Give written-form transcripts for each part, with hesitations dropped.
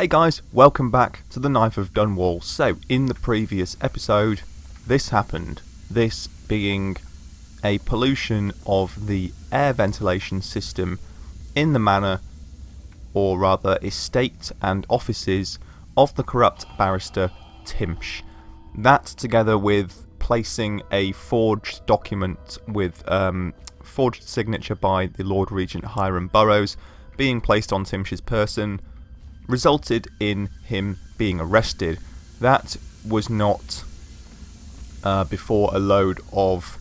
Hey guys, welcome back to the Knife of Dunwall. So, in the previous episode, this happened. This being a pollution of the air ventilation system in the manor, or rather estate and offices, of the corrupt barrister Timsh. That, together with placing a forged document with forged signature by the Lord Regent Hiram Burrows being placed on Timsh's person, resulted in him being arrested. That was not before a load of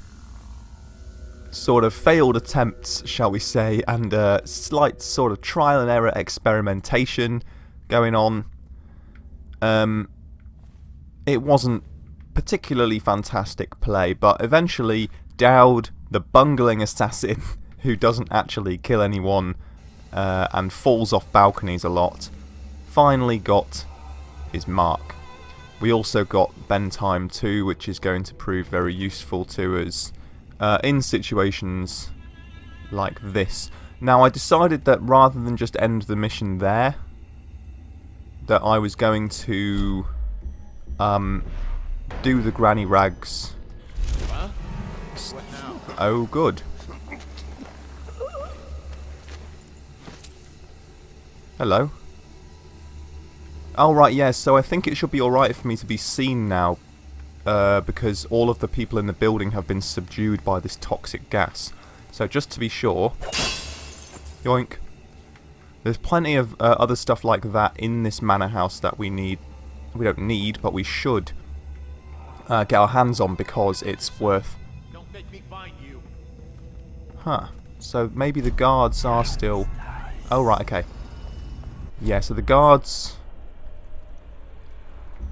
sort of failed attempts, shall we say, and a slight sort of trial and error experimentation going on. It wasn't particularly fantastic play, but eventually Dowd, the bungling assassin who doesn't actually kill anyone and falls off balconies a lot, finally got his mark. We also got bend time too, which is going to prove very useful to us in situations like this. Now, I decided that rather than just end the mission there, that I was going to do the Granny Rags. Huh? What now? Oh, good. Hello. Oh, right, yes, so I think it should be alright for me to be seen now, because all of the people in the building have been subdued by this toxic gas. So just to be sure, yoink, there's plenty of other stuff like that in this manor house that we don't need, but we should get our hands on because it's worth... Don't make me find you. Huh, so maybe the guards are still... Oh, right, okay. Yeah, so the guards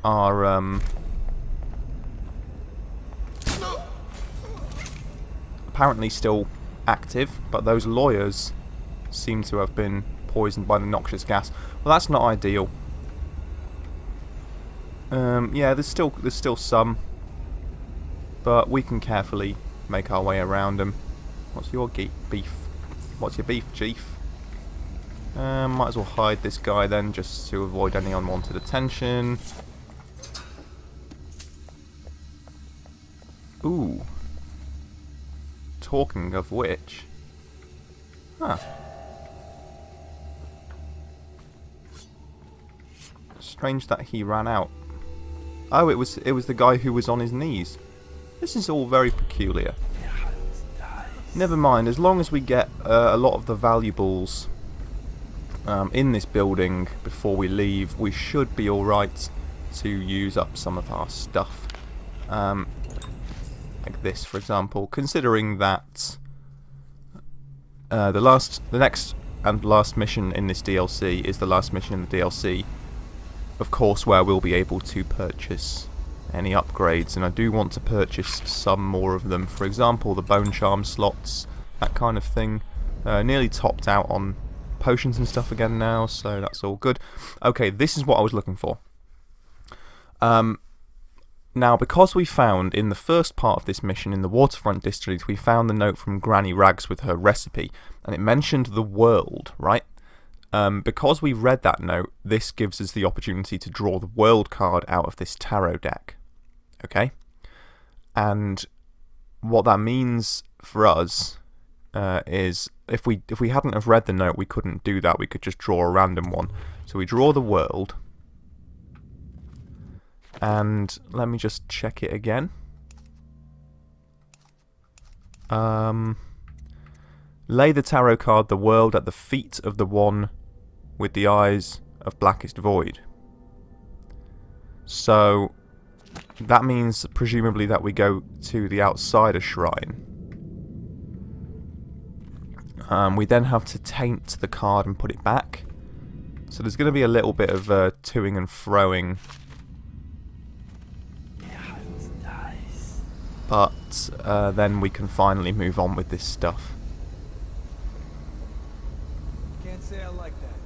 are apparently still active, but those lawyers seem to have been poisoned by the noxious gas. Well, that's not ideal. Yeah, there's still some, but we can carefully make our way around them. What's your beef? What's your beef, Chief? Might as well hide this guy then, just to avoid any unwanted attention. Ooh. Talking of which... Huh. Strange that he ran out. Oh, it was the guy who was on his knees. This is all very peculiar. Never mind, as long as we get a lot of the valuables in this building before we leave, we should be alright to use up some of our stuff. Like this, for example, considering that the next and last mission in this DLC is the last mission in the DLC, of course, where we'll be able to purchase any upgrades, and I do want to purchase some more of them. For example, the bone charm slots, that kind of thing. Nearly topped out on potions and stuff again now, so that's all good. Okay, this is what I was looking for. Now, because we found, in the first part of this mission, in the waterfront district, we found the note from Granny Rags with her recipe, and it mentioned the world, right? Because we read that note, this gives us the opportunity to draw the world card out of this tarot deck. Okay? And what that means for us is, if we hadn't have read the note, we couldn't do that. We could just draw a random one. So we draw the world. And let me just check it again. Lay the tarot card, the world, at the feet of the one with the eyes of blackest void. So that means presumably that we go to the outsider shrine. We then have to taint the card and put it back. So there's going to be a little bit of toing and froing. But then we can finally move on with this stuff. Can't say I like that.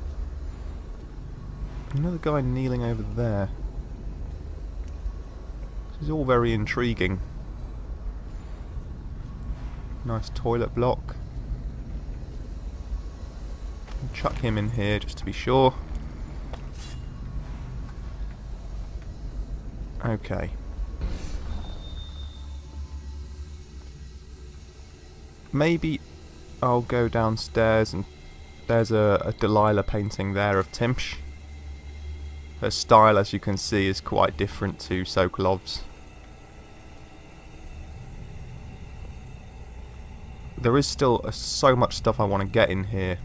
Another guy kneeling over there. This is all very intriguing. Nice toilet block. Chuck him in here just to be sure. Okay. Maybe I'll go downstairs and there's a Delilah painting there of Timsh. Her style, as you can see, is quite different to Sokolov's. There is still so much stuff I want to get in here.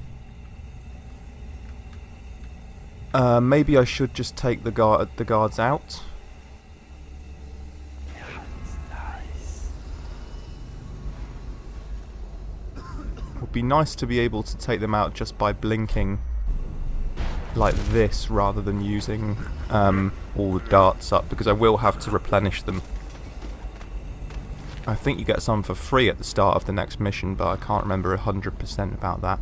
Maybe I should just take the guards out. Would be nice to be able to take them out just by blinking like this rather than using all the darts up, because I will have to replenish them. I think you get some for free at the start of the next mission, but I can't remember 100% about that.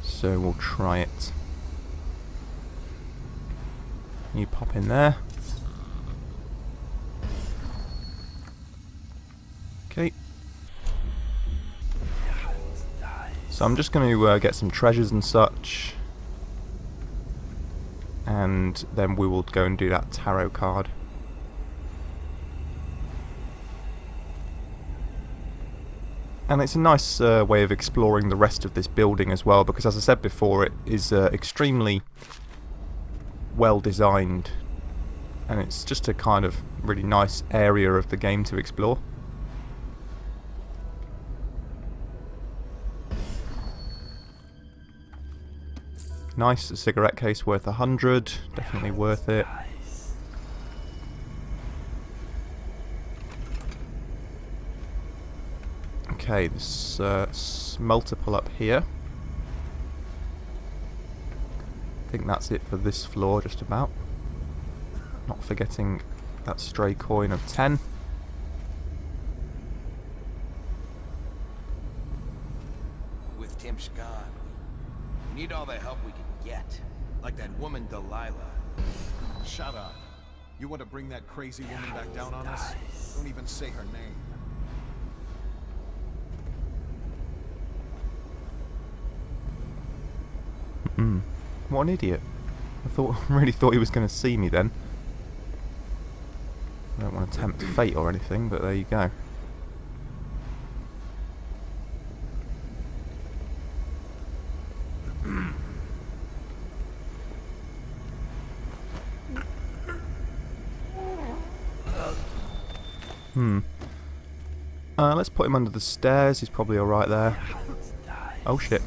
So we'll try it. You pop in there. Okay. So I'm just going to get some treasures and such. And then we will go and do that tarot card. And it's a nice way of exploring the rest of this building as well, because as I said before, it is extremely well designed, and it's just a kind of really nice area of the game to explore. Nice, a cigarette case worth 100, definitely worth it. Okay, this multiple up here. I think that's it for this floor, just about. Not forgetting that stray coin of 10. With Tim's gone, we need all the help we can get. Like that woman Delilah. Shut up. You want to bring that crazy woman back down on us? Don't even say her name. What an idiot. Really thought he was going to see me then. I don't want to tempt fate or anything, but there you go. Let's put him under the stairs. He's probably alright there. Oh shit.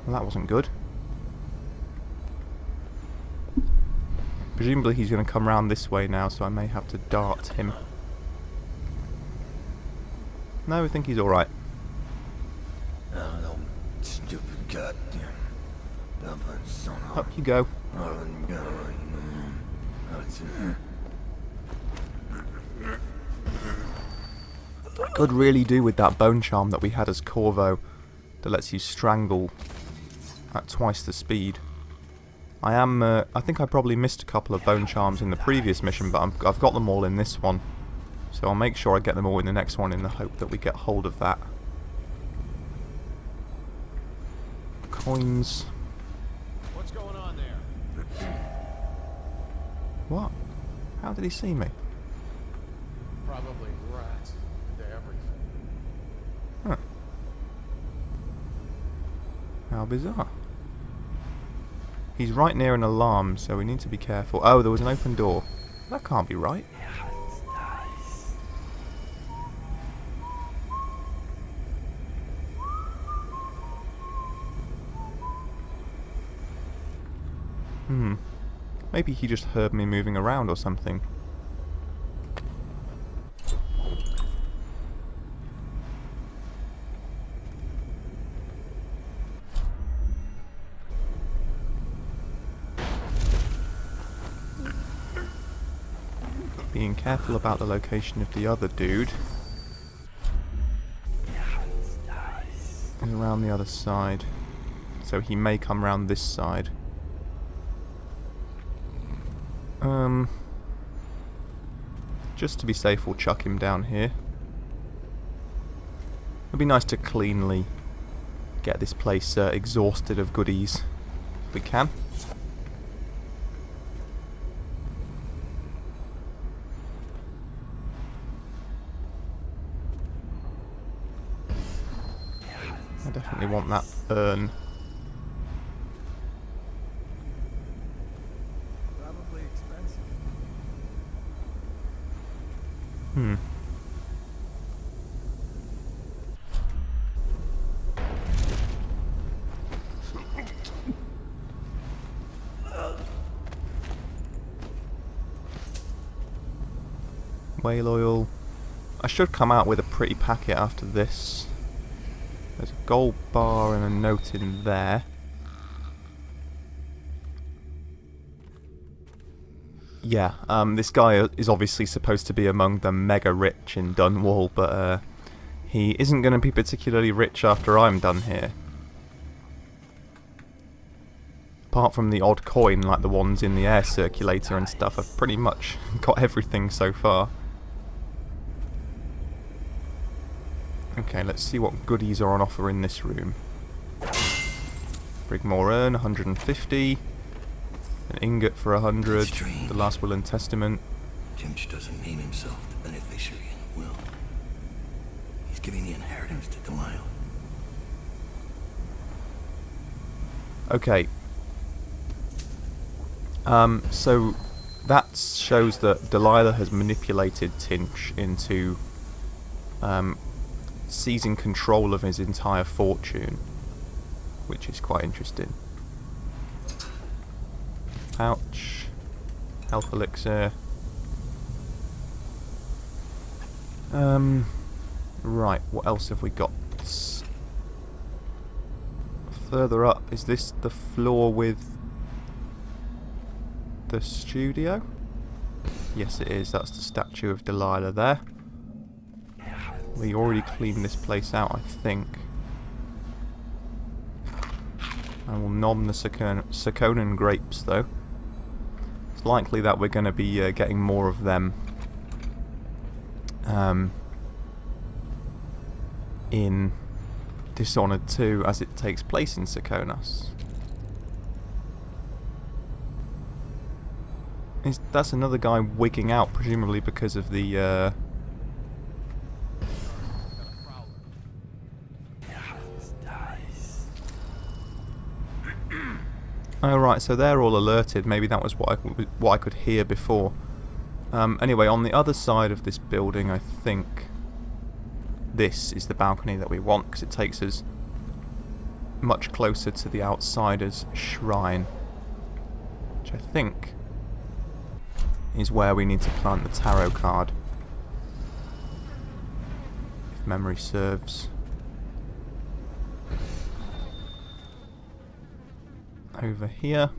Well, that wasn't good. Presumably he's going to come round this way now, so I may have to dart him. No, I think he's alright. Stupid goddamn. Up you go. I could really do with that bone charm that we had as Corvo that lets you strangle at twice the speed. I think I probably missed a couple of bone charms in the previous mission, but I've got them all in this one. So I'll make sure I get them all in the next one in the hope that we get hold of that. Coins. What's going on there? What? How did he see me? Probably rats into everything. Huh. How bizarre. He's right near an alarm, so we need to be careful. Oh, there was an open door. That can't be right. Maybe he just heard me moving around or something. Being careful about the location of the other dude. He's around the other side. So he may come round this side. Just to be safe, we'll chuck him down here. It'd be nice to cleanly get this place exhausted of goodies. we can. I definitely want that urn. Probably expensive. Hmm. Whale oil. I should come out with a pretty packet after this. There's a gold bar and a note in there. Yeah, this guy is obviously supposed to be among the mega rich in Dunwall, but he isn't going to be particularly rich after I'm done here. Apart from the odd coin, like the ones in the air circulator and stuff, I've pretty much got everything so far. Okay, let's see what goodies are on offer in this room. Brigmore urn, 150. An ingot for 100. The last will and testament. Timch doesn't name himself the beneficiary in the will. He's giving the inheritance to Delilah. Okay. So that shows that Delilah has manipulated Tinch into seizing control of his entire fortune, which is quite interesting. Ouch. Health elixir. Right, what else have we got? Further up, is this the floor with the studio? Yes it is, that's the statue of Delilah there. We already cleaned this place out, I think. I will nom the Sakonan grapes though. It's likely that we're going to be getting more of them in Dishonored 2 as it takes place in Sakonas. That's another guy wigging out, presumably because of the oh right, so they're all alerted. Maybe that was what I could hear before. Anyway, on the other side of this building, I think this is the balcony that we want, because it takes us much closer to the outsider's shrine, which I think is where we need to plant the tarot card, if memory serves. Over here.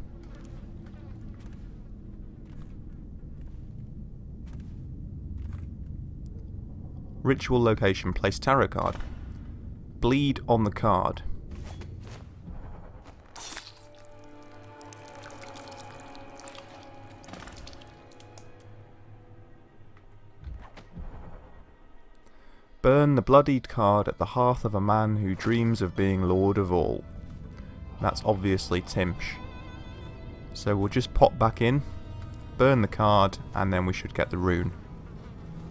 Ritual location. Place tarot card. Bleed on the card. Burn the bloodied card at the hearth of a man who dreams of being lord of all. That's obviously Timsh. So we'll just pop back in, burn the card, and then we should get the rune.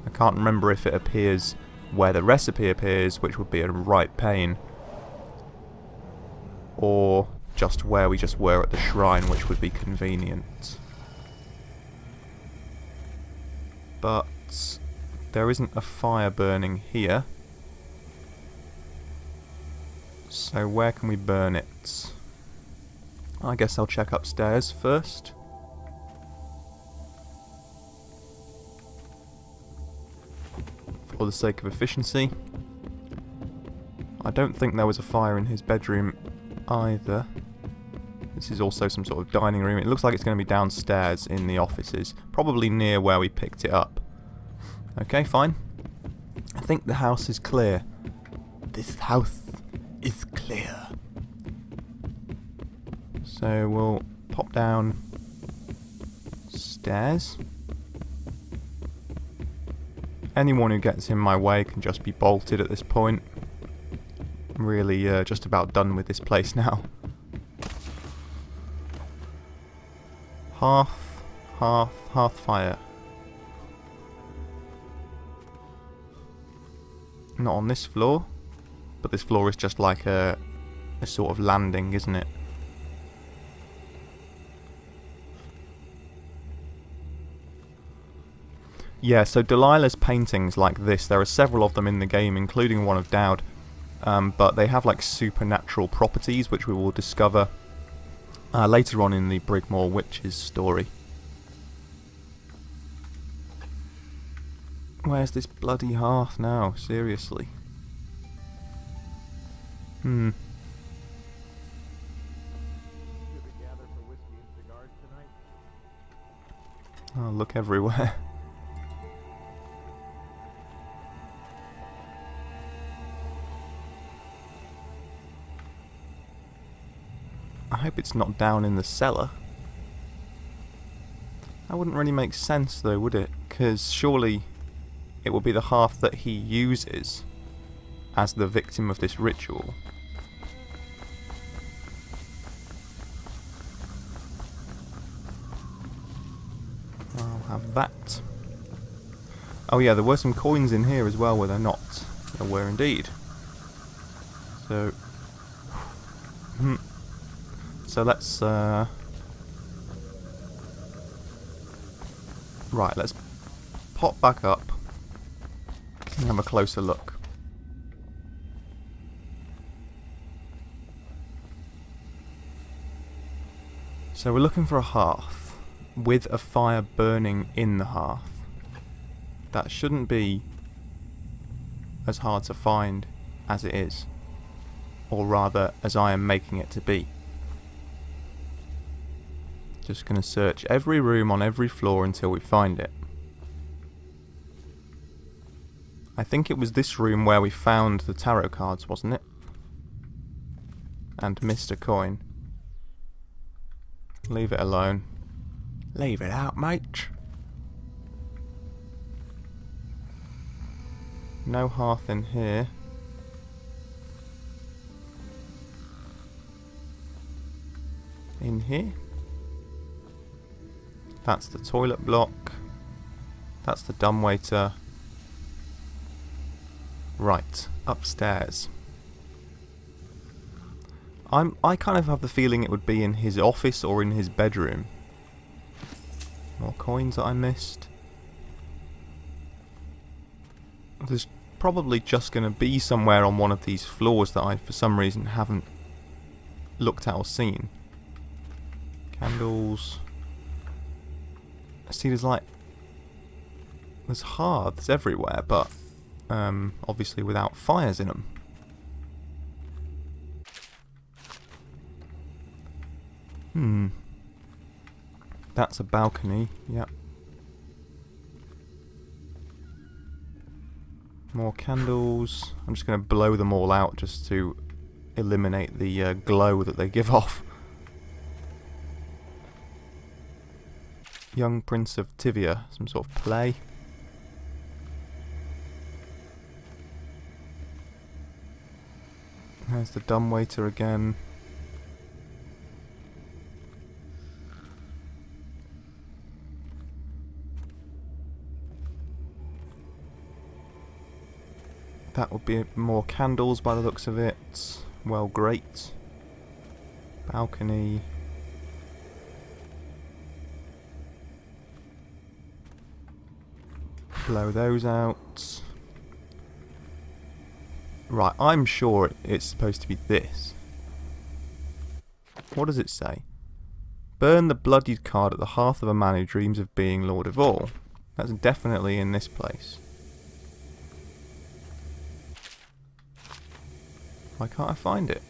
I can't remember if it appears where the recipe appears, which would be a right pain, or just where we just were at the shrine, which would be convenient. But there isn't a fire burning here. So where can we burn it? I guess I'll check upstairs first. For the sake of efficiency. I don't think there was a fire in his bedroom either. This is also some sort of dining room. It looks like it's going to be downstairs in the offices. Probably near where we picked it up. Okay, fine. I think the house is clear. This house is clear. So we'll pop down stairs. Anyone who gets in my way can just be bolted at this point. I'm really just about done with this place now. Hearth fire. Not on this floor, but this floor is just like a sort of landing, isn't it? Yeah, so Delilah's paintings like this, there are several of them in the game, including one of Dowd, but they have like supernatural properties, which we will discover later on in the Brigmore Witches story. Where's this bloody hearth now? Seriously. Should we gather for whiskey and cigars tonight? Oh, look everywhere. I hope it's not down in the cellar. That wouldn't really make sense though, would it? Because surely it will be the hearth that he uses as the victim of this ritual. I'll have that. Oh yeah, there were some coins in here as well, were there not? There were indeed. So... So let's... Right, let's pop back up and have a closer look. So we're looking for a hearth with a fire burning in the hearth. That shouldn't be as hard to find as it is, or rather as I am making it to be. Just going to search every room on every floor until we find it. I think it was this room where we found the tarot cards, wasn't it? And missed a coin. Leave it alone. Leave it out, mate. No hearth in here. In here? That's the toilet block. That's the dumbwaiter. Right, upstairs. I kind of have the feeling it would be in his office or in his bedroom. More coins that I missed. There's probably just going to be somewhere on one of these floors that I, for some reason, haven't looked at or seen. Candles. See, there's hearths everywhere, but obviously without fires in them. That's a balcony, yep. More candles. I'm just going to blow them all out just to eliminate the glow that they give off. Young Prince of Tivia, some sort of play. There's the dumbwaiter again. That would be more candles by the looks of it. Well, great. Balcony. Blow those out. Right, I'm sure it's supposed to be this. What does it say? Burn the bloodied card at the hearth of a man who dreams of being Lord of all. That's definitely in this place. Why can't I find it?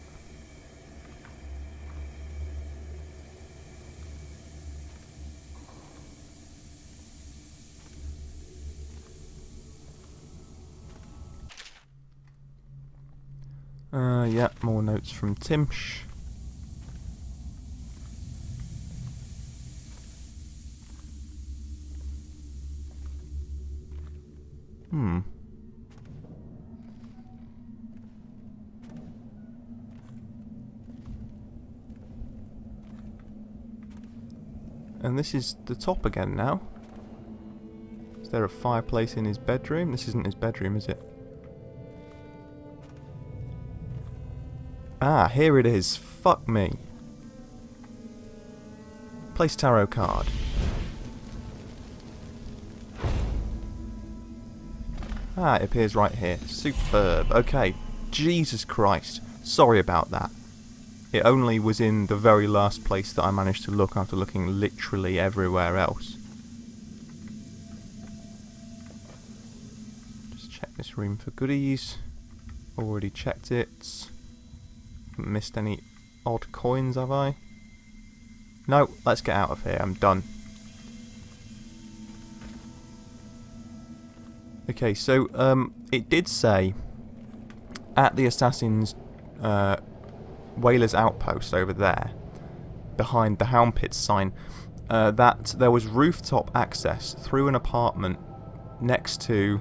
Yeah, more notes from Timsh. And this is the top again now. Is there a fireplace in his bedroom? This isn't his bedroom, is it? Ah, here it is. Fuck me. Place tarot card. Ah, it appears right here. Superb. Okay. Jesus Christ. Sorry about that. It only was in the very last place that I managed to look after looking literally everywhere else. Just check this room for goodies. Already checked it. Haven't missed any odd coins, have I? No, let's get out of here. I'm done. Okay, so it did say at the Assassin's Whalers Outpost over there, behind the Hound Pits sign, that there was rooftop access through an apartment next to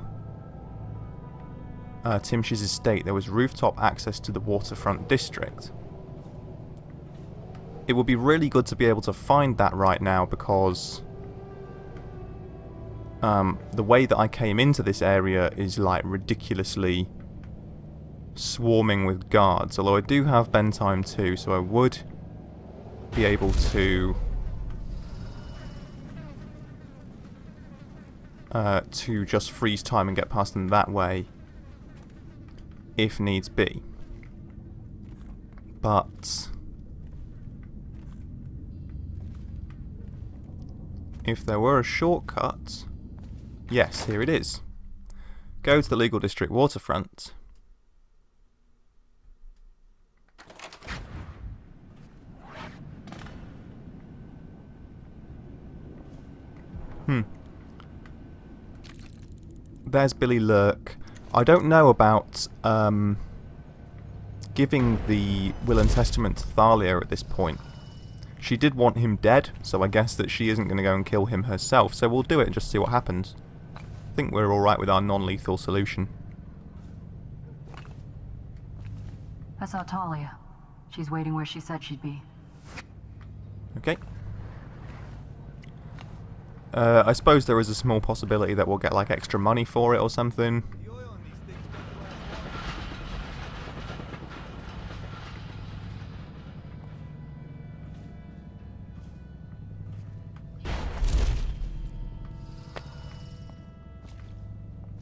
Timsh's estate. There was rooftop access to the waterfront district. It would be really good to be able to find that right now, because the way that I came into this area is like ridiculously swarming with guards, although I do have bend time too, so I would be able to just freeze time and get past them that way if needs be. But if there were a shortcut, yes, here it is. Go to the Legal District waterfront. There's Billy Lurk. I don't know about giving the will and testament to Thalia at this point. She did want him dead, so I guess that she isn't going to go and kill him herself, so we'll do it and just see what happens. I think we're alright with our non-lethal solution. I saw Talia. She's waiting where she said she'd be. Okay. I suppose there is a small possibility that we'll get like extra money for it or something.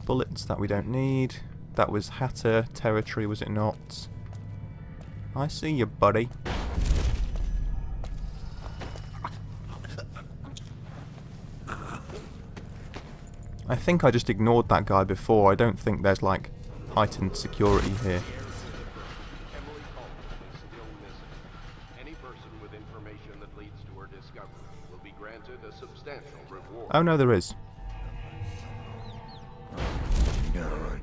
Bullets that we don't need. That was Hatter territory, was it not? I see you, buddy. I think I just ignored that guy before. I don't think there's like heightened security here. Emily Coleman is still missing. Any person with information that leads to her discovery will be granted a substantial reward. Oh no, there is. Yeah, all right.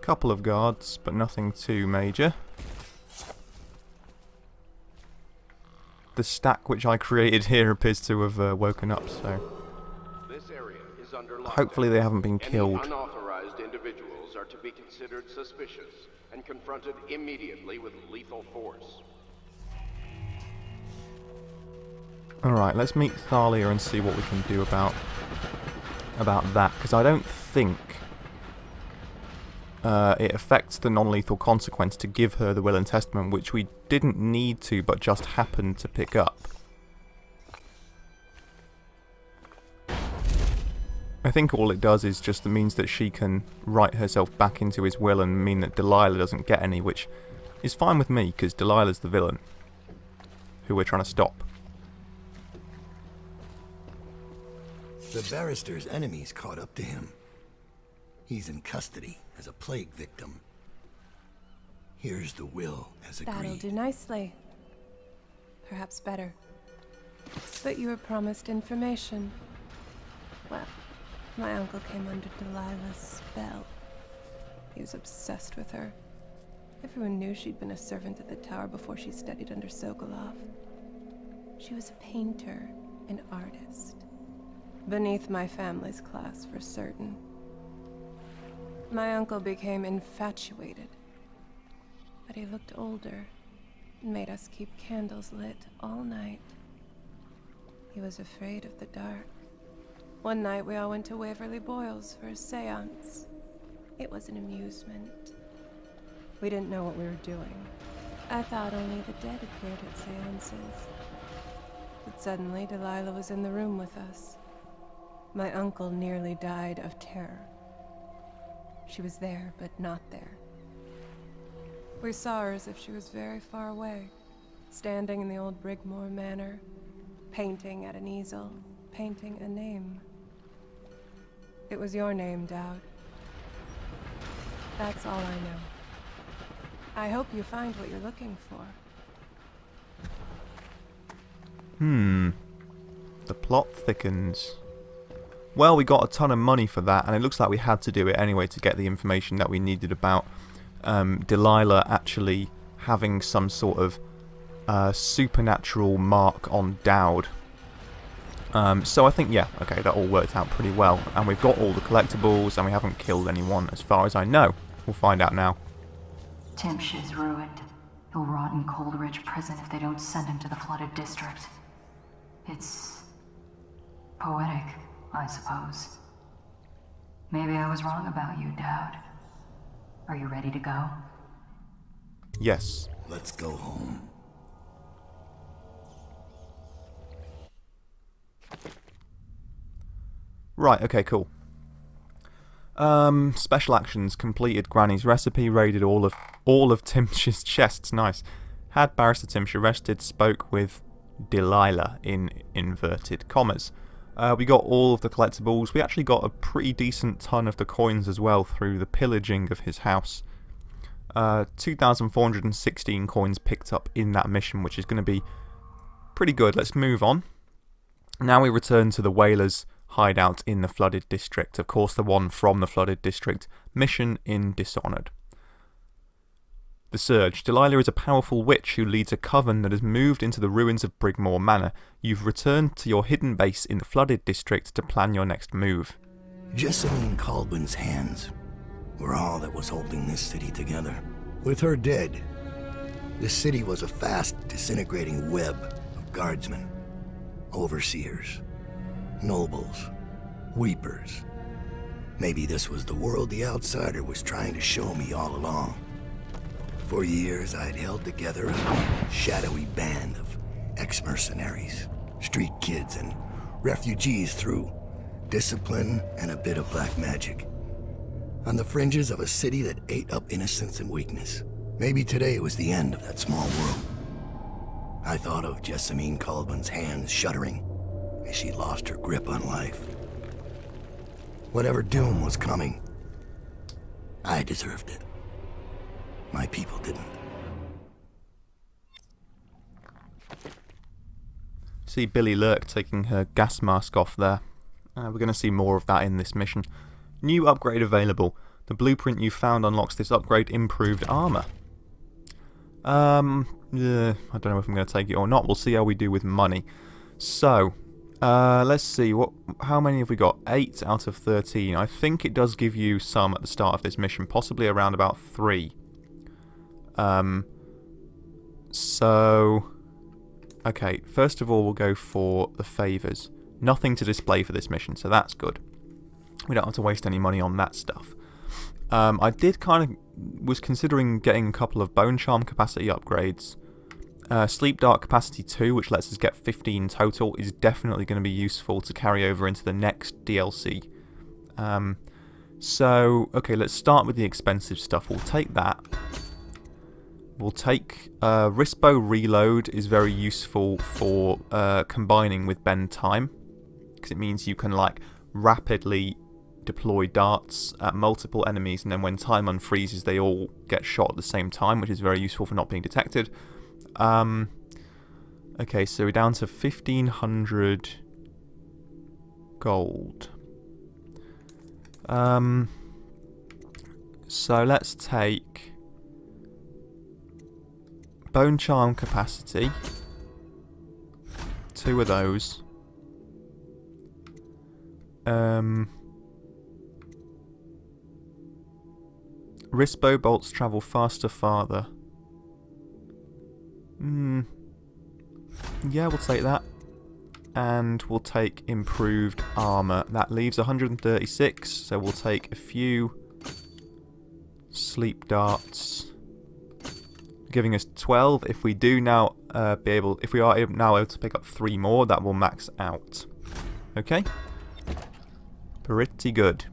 Couple of guards, but nothing too major. The stack which I created here appears to have woken up, so This area is under lockdown. hopefully they haven't been killed. Any unauthorized individuals are to be considered suspicious and confronted immediately with lethal force. Alright, let's meet Thalia and see what we can do about that, because I don't think it affects the non-lethal consequence to give her the will and testament, which we didn't need to, but just happened to pick up. I think all it does is just means that she can write herself back into his will and mean that Delilah doesn't get any, which is fine with me, because Delilah's the villain who we're trying to stop. The barrister's enemies caught up to him. He's in custody as a plague victim. Here's the will as agreed. That'll do nicely. Perhaps better. But you were promised information. Well, my uncle came under Delilah's spell. He was obsessed with her. Everyone knew she'd been a servant at the tower before she studied under Sokolov. She was a painter, an artist. Beneath my family's class, for certain. My uncle became infatuated but he looked older and made us keep candles lit all night. He was afraid of the dark. One night we all went to Waverly Boyle's for a seance. It was an amusement. We didn't know what we were doing. I thought only the dead appeared at seances. But suddenly Delilah was in the room with us. My uncle nearly died of terror. She was there, but not there. We saw her as if she was very far away, standing in the old Brigmore Manor, painting at an easel, painting a name. It was your name, Dowd. That's all I know. I hope you find what you're looking for. The plot thickens. Well, we got a ton of money for that, and it looks like we had to do it anyway to get the information that we needed about Delilah actually having some sort of supernatural mark on Dowd. So I think, yeah, okay, that all worked out pretty well. And we've got all the collectibles, and we haven't killed anyone as far as I know. We'll find out now. Timsh is ruined. He'll rot in Coldridge Prison if they don't send him to the flooded district. It's poetic, I suppose. Maybe I was wrong about you, Dowd. Are you ready to go? Yes. Let's go home. Right, okay, cool. Special actions. Completed Granny's recipe, raided all of Timsh's chests, nice. Had Barrister Timsh arrested, spoke with Delilah, in inverted commas. We got all of the collectibles. We actually got a pretty decent ton of the coins as well through the pillaging of his house. 2,416 coins picked up in that mission, which is going to be pretty good. Let's move on. Now we return to the Whalers' hideout in the flooded district. Of course, the one from the flooded district. Mission in Dishonored. The Surge. Delilah is a powerful witch who leads a coven that has moved into the ruins of Brigmore Manor. You've returned to your hidden base in the flooded district to plan your next move. Jessamine Caldwell's hands were all that was holding this city together. With her dead, this city was a fast disintegrating web of guardsmen, overseers, nobles, weepers. Maybe this was the world the outsider was trying to show me all along. For years, I'd held together a shadowy band of ex-mercenaries, street kids, and refugees through discipline and a bit of black magic. On the fringes of a city that ate up innocence and weakness. Maybe today was the end of that small world. I thought of Jessamine Caldwell's hands shuddering as she lost her grip on life. Whatever doom was coming, I deserved it. My people didn't. See Billy Lurk taking her gas mask off there. We're going to see more of that in this mission. New upgrade available. The blueprint you found unlocks this upgrade. Improved armor. Yeah, I don't know if I'm going to take it or not. We'll see how we do with money. So, let's see. How many have we got? 8 out of 13. I think it does give you some at the start of this mission. Possibly around about 3. So, okay, first of all we'll go for the favours. Nothing to display for this mission, so that's good. We don't have to waste any money on that stuff. I did was considering getting a couple of Bone Charm capacity upgrades. Sleep Dark capacity 2, which lets us get 15 total, is definitely going to be useful to carry over into the next DLC. So, okay, let's start with the expensive stuff. We'll take that. We'll take Rispo Reload is very useful for combining with Bend Time, because it means you can like rapidly deploy darts at multiple enemies, and then when time unfreezes they all get shot at the same time, which is very useful for not being detected. Okay, so we're down to 1,500 gold. So let's take Bone Charm capacity, 2 of those. Rispo bolts travel faster farther. Yeah, we'll take that. And we'll take improved armour. That leaves 136, so we'll take a few sleep darts, giving us 12. If we do now if we are now able to pick up 3 more, that will max out. Okay? Pretty good.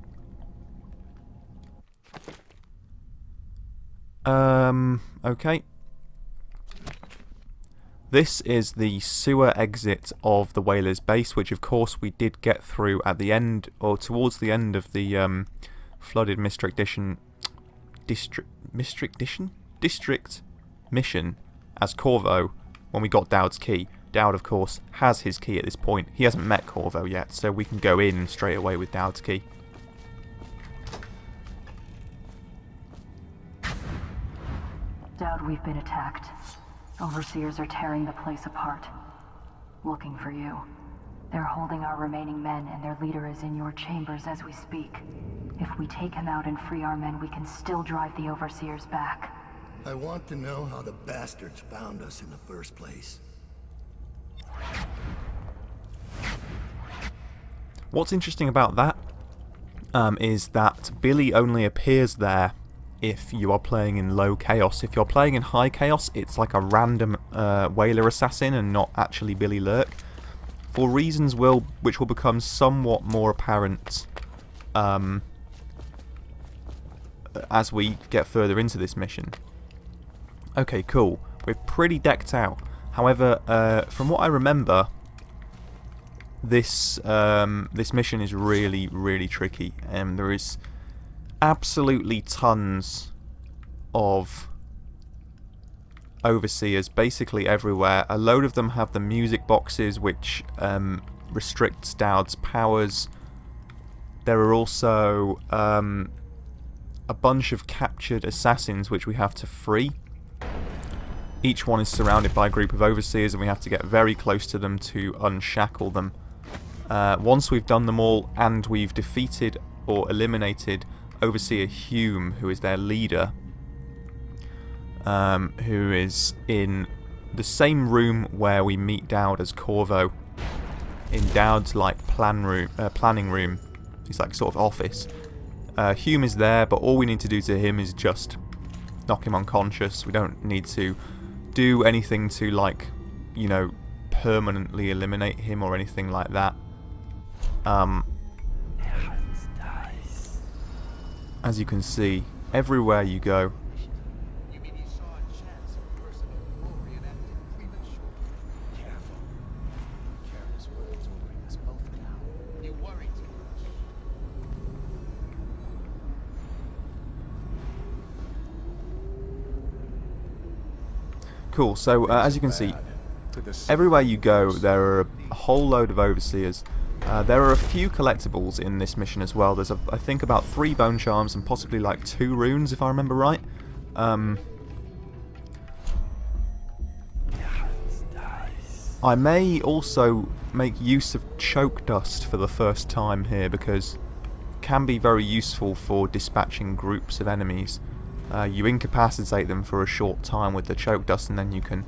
Okay. This is the sewer exit of the Whalers base, which of course we did get through at the end, or towards the end of the flooded district mission as Corvo when we got Dowd's key. Dowd, of course, has his key at this point. He hasn't met Corvo yet, so we can go in straight away with Dowd's key. Dowd, we've been attacked. Overseers are tearing the place apart. Looking for you. They're holding our remaining men, and their leader is in your chambers as we speak. If we take him out and free our men, we can still drive the Overseers back. I want to know how the bastards found us in the first place. What's interesting about that is that Billy only appears there if you are playing in low chaos. If you're playing in high chaos, it's like a random Whaler assassin and not actually Billy Lurk, for reasons which will become somewhat more apparent as we get further into this mission. Okay, cool. We're pretty decked out. However, from what I remember, this mission is really, really tricky. There is absolutely tons of Overseers basically everywhere. A load of them have the music boxes, which restricts Dowd's powers. There are also a bunch of captured assassins which we have to free. Each one is surrounded by a group of Overseers, and we have to get very close to them to unshackle them. Once we've done them all and we've defeated or eliminated Overseer Hume, who is their leader, who is in the same room where we meet Dowd as Corvo, in Dowd's like planning room. It's like sort of office. Hume is there, but all we need to do to him is just knock him unconscious. We don't need to do anything to, like, you know, permanently eliminate him or anything like that. As you can see, everywhere you go. You mean you saw a chance of a person who will reenacted Cleveland Shore? Careful. Careless words will bring us both down. You worry too much. Cool, so as you can see, everywhere you go there are a whole load of Overseers. There are a few collectibles in this mission as well. There's, I think, about 3 bone charms and possibly like 2 runes, if I remember right. I may also make use of choke dust for the first time here, because it can be very useful for dispatching groups of enemies. You incapacitate them for a short time with the choke dust, and then you can,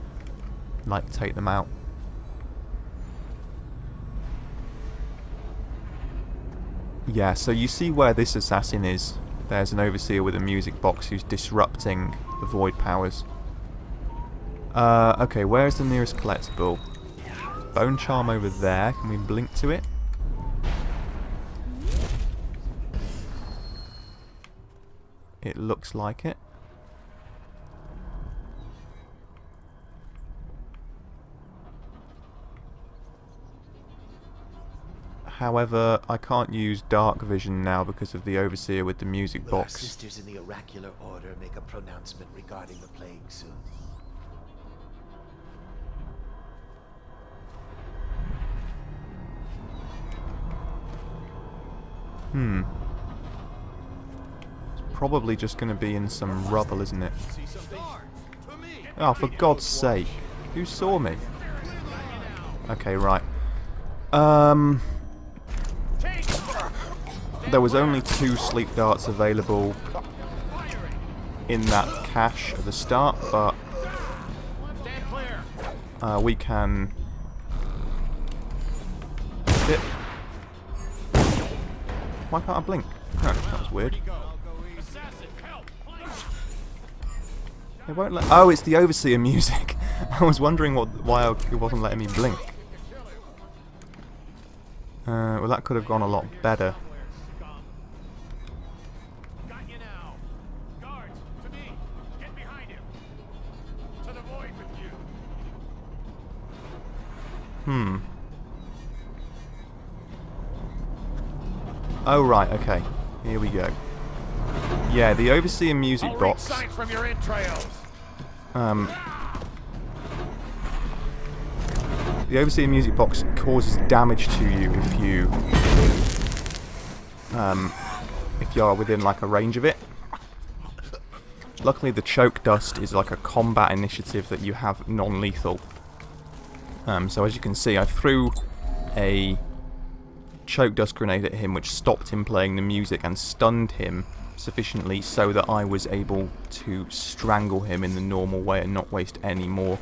like, take them out. Yeah, so you see where this assassin is. There's an Overseer with a music box who's disrupting the void powers. Okay, where's the nearest collectible? Bone charm over there. Can we blink to it? It looks like it. However, I can't use dark vision now because of the Overseer with the music Will our box. sisters in the oracular order make a pronouncement regarding the plague soon? It's probably just going to be in some rubble, isn't it? Oh, for God's sake. Who saw me? Okay, right. There was only 2 sleep darts available in that cache at the start, but we can... Sit. Why can't I blink? No, that was weird. It won't let... Oh, it's the Overseer music. I was wondering why it wasn't letting me blink. Well, that could have gone a lot better. Oh, right, okay. Here we go. Yeah, the Overseer music box. From your entrails. The Overseer music box causes damage to you if you are within like a range of it. Luckily, the choke dust is like a combat initiative that you have non-lethal. So as you can see, I threw a choke dust grenade at him, which stopped him playing the music and stunned him sufficiently so that I was able to strangle him in the normal way and not waste any more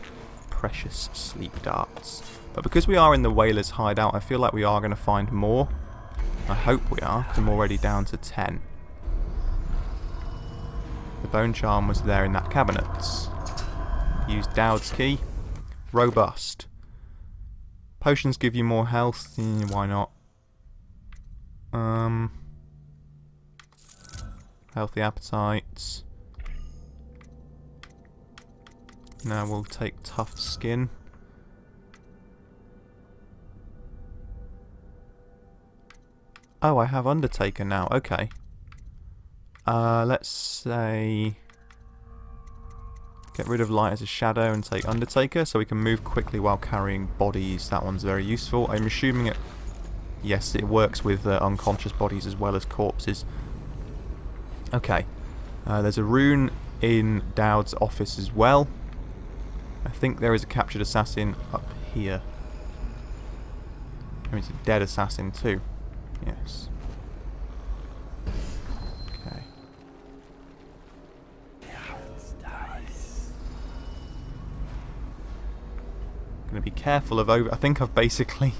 precious sleep darts. But because we are in the Whaler's hideout, I feel like we are going to find more. I hope we are, because I'm already down to 10. The bone charm was there in that cabinet. Use Dowd's key. Robust. Potions give you more health. Why not? Healthy appetites. Now we'll take tough skin. Oh, I have Undertaker now. Okay. Let's say... Get rid of Light as a Shadow and take Undertaker so we can move quickly while carrying bodies. That one's very useful. I'm assuming it... Yes, it works with unconscious bodies as well as corpses. Okay. There's a rune in Dowd's office as well. I think there is a captured assassin up here. There is a dead assassin too. Yes. Okay. Gonna be careful of I think I've basically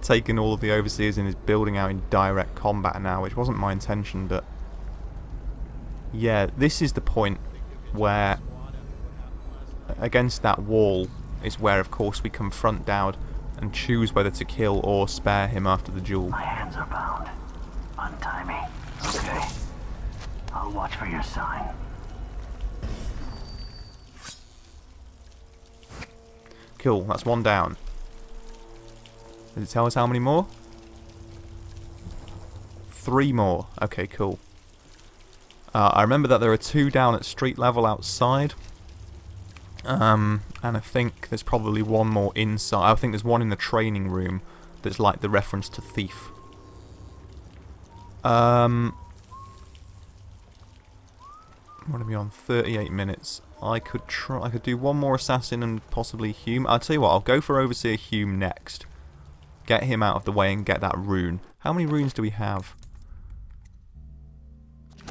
taken all of the Overseers in his building out in direct combat now, which wasn't my intention, but yeah, this is the point where against that wall is where of course we confront Dowd and choose whether to kill or spare him after the duel. My hands are bound. Untie me. Okay. I'll watch for your sign. Cool, that's one down. Did it tell us how many more? 3 more. Okay, cool. I remember that there are 2 down at street level outside. And I think there's probably 1 more inside. I think there's 1 in the training room that's like the reference to Thief. What are we on? 38 minutes. I could do 1 more assassin and possibly Hume. I'll tell you what, I'll go for Overseer Hume next. Get him out of the way and get that rune. How many runes do we have?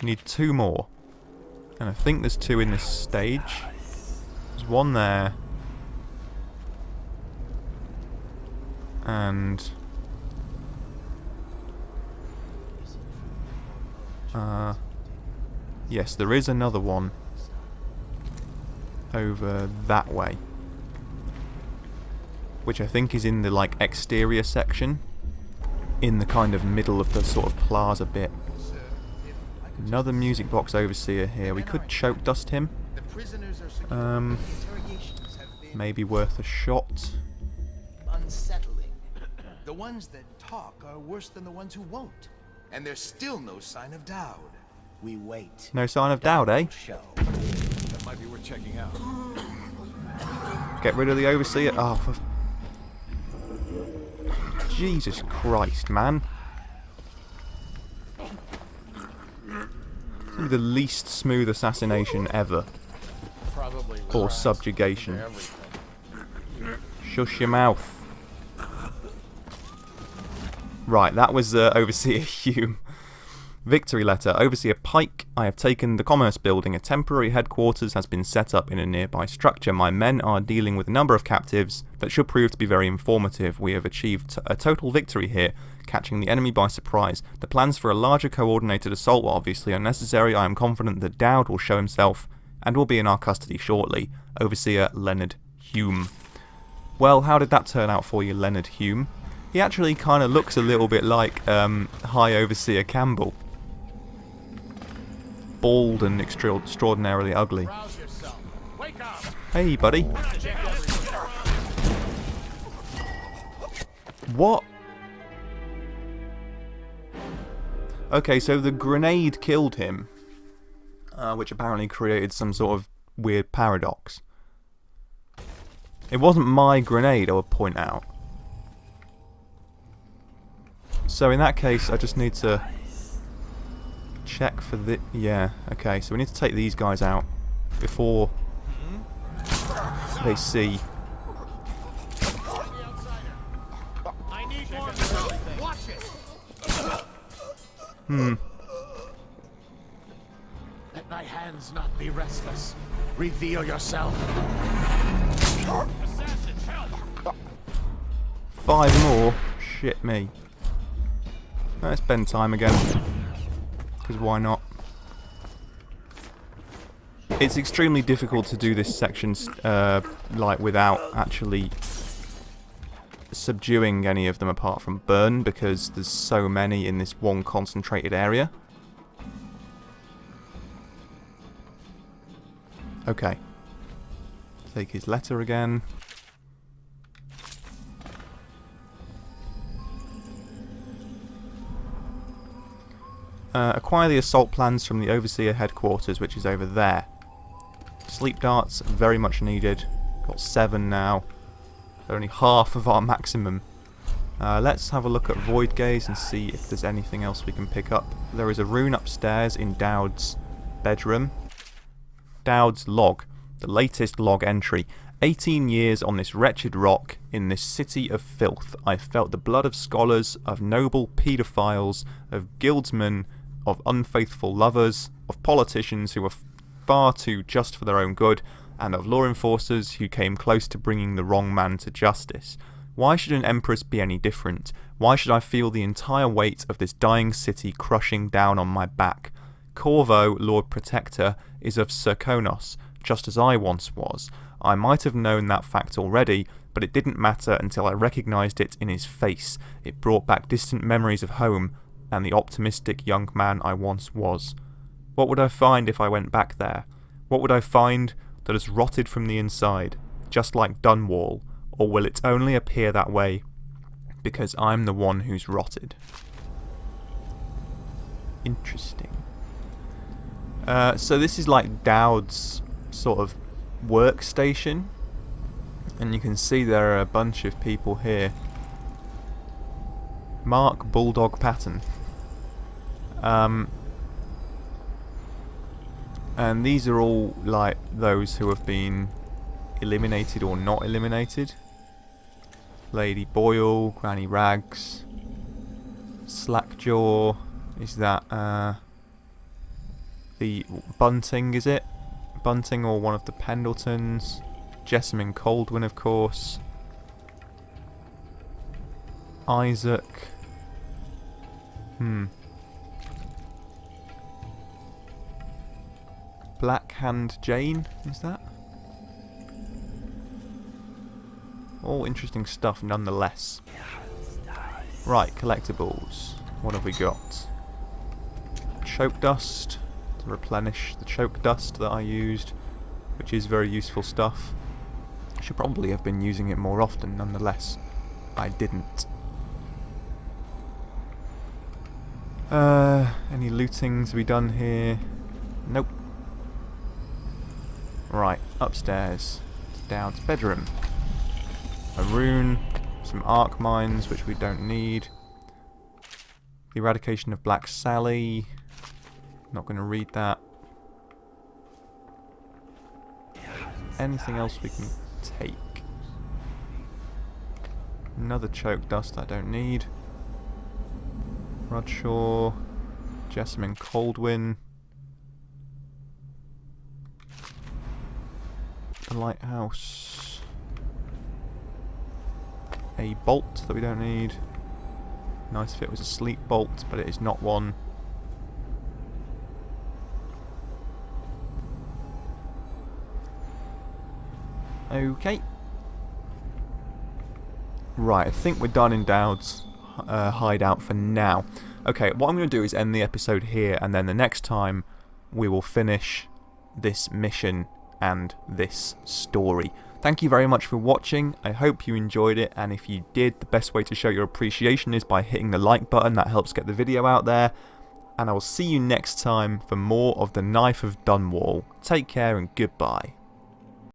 We need 2 more. And I think there's 2 in this stage. There's 1 there. And... yes, there is another one over that way, which I think is in the like exterior section, in the kind of middle of the sort of plaza bit. Another music box Overseer here. We could choke dust him. Maybe worth a shot. Unsettling. The ones that talk are worse than the ones who won't. And there's still no sign of Dowd. We wait. No sign of Dowd, eh? Show. That might be worth checking out. Get rid of the Overseer. Oh, for... Jesus Christ, man. This is the least smooth assassination ever. Or subjugation. Shush your mouth. Right, that was Overseer Hume. Victory letter. Overseer Pike, I have taken the Commerce Building. A temporary headquarters has been set up in a nearby structure. My men are dealing with a number of captives that should prove to be very informative. We have achieved a total victory here, catching the enemy by surprise. The plans for a larger coordinated assault were obviously unnecessary. I am confident that Dowd will show himself and will be in our custody shortly. Overseer Leonard Hume. Well, how did that turn out for you, Leonard Hume? He actually kind of looks a little bit like High Overseer Campbell. Bald and extraordinarily ugly. Hey, buddy. What? Okay, so the grenade killed him, which apparently created some sort of weird paradox. It wasn't my grenade, I would point out. So in that case, I just need to check for the... Yeah, okay, so we need to take these guys out before they see. Let my hands not be restless. Reveal yourself. 5 more? Shit me. Let's spend time again. Because why not? It's extremely difficult to do this section like without actually subduing any of them apart from burn, because there's so many in this one concentrated area. Okay. Take his letter again. Acquire the assault plans from the Overseer headquarters, which is over there. Sleep darts, very much needed. Got 7 now. They're only half of our maximum. Let's have a look at Void Gaze and see if there's anything else we can pick up. There is a rune upstairs in Dowd's bedroom. Dowd's log. The latest log entry. 18 years on this wretched rock, in this city of filth. I felt the blood of scholars, of noble paedophiles, of guildsmen, of unfaithful lovers, of politicians who were far too just for their own good, and of law enforcers who came close to bringing the wrong man to justice. Why should an empress be any different? Why should I feel the entire weight of this dying city crushing down on my back? Corvo, Lord Protector, is of Serkonos, just as I once was. I might have known that fact already, but it didn't matter until I recognised it in his face. It brought back distant memories of home and the optimistic young man I once was. What would I find if I went back there? What would I find that has rotted from the inside, just like Dunwall, or will it only appear that way because I'm the one who's rotted? Interesting. So this is like Dowd's sort of workstation, and you can see there are a bunch of people here. Mark Bulldog Patton. And these are all like those who have been eliminated or not eliminated. Lady Boyle, Granny Rags, Slackjaw, is that the Bunting, is it? Bunting or one of the Pendletons. Jessamine Coldwin, of course. Isaac. Blackhand Jane, is that? All interesting stuff nonetheless. Right, collectibles. What have we got? Choke dust to replenish the choke dust that I used, which is very useful stuff. Should probably have been using it more often, nonetheless. I didn't. Any looting to be done here? Nope. Right, upstairs to Dowd's bedroom. A rune, some arc mines, which we don't need. The eradication of Black Sally. Not going to read that. Anything else we can take? Another choke dust I don't need. Rudshaw. Jessamine Coldwin. The lighthouse. A bolt that we don't need. Nice if it was a sleep bolt, but it is not one. Okay. Right, I think we're done in Dowd's hideout for now. Okay, what I'm going to do is end the episode here, and then the next time we will finish this mission and this story. Thank you very much for watching. I hope you enjoyed it, and if you did, the best way to show your appreciation is by hitting the like button. That helps get the video out there. And I will see you next time for more of The Knife of Dunwall. Take care and goodbye.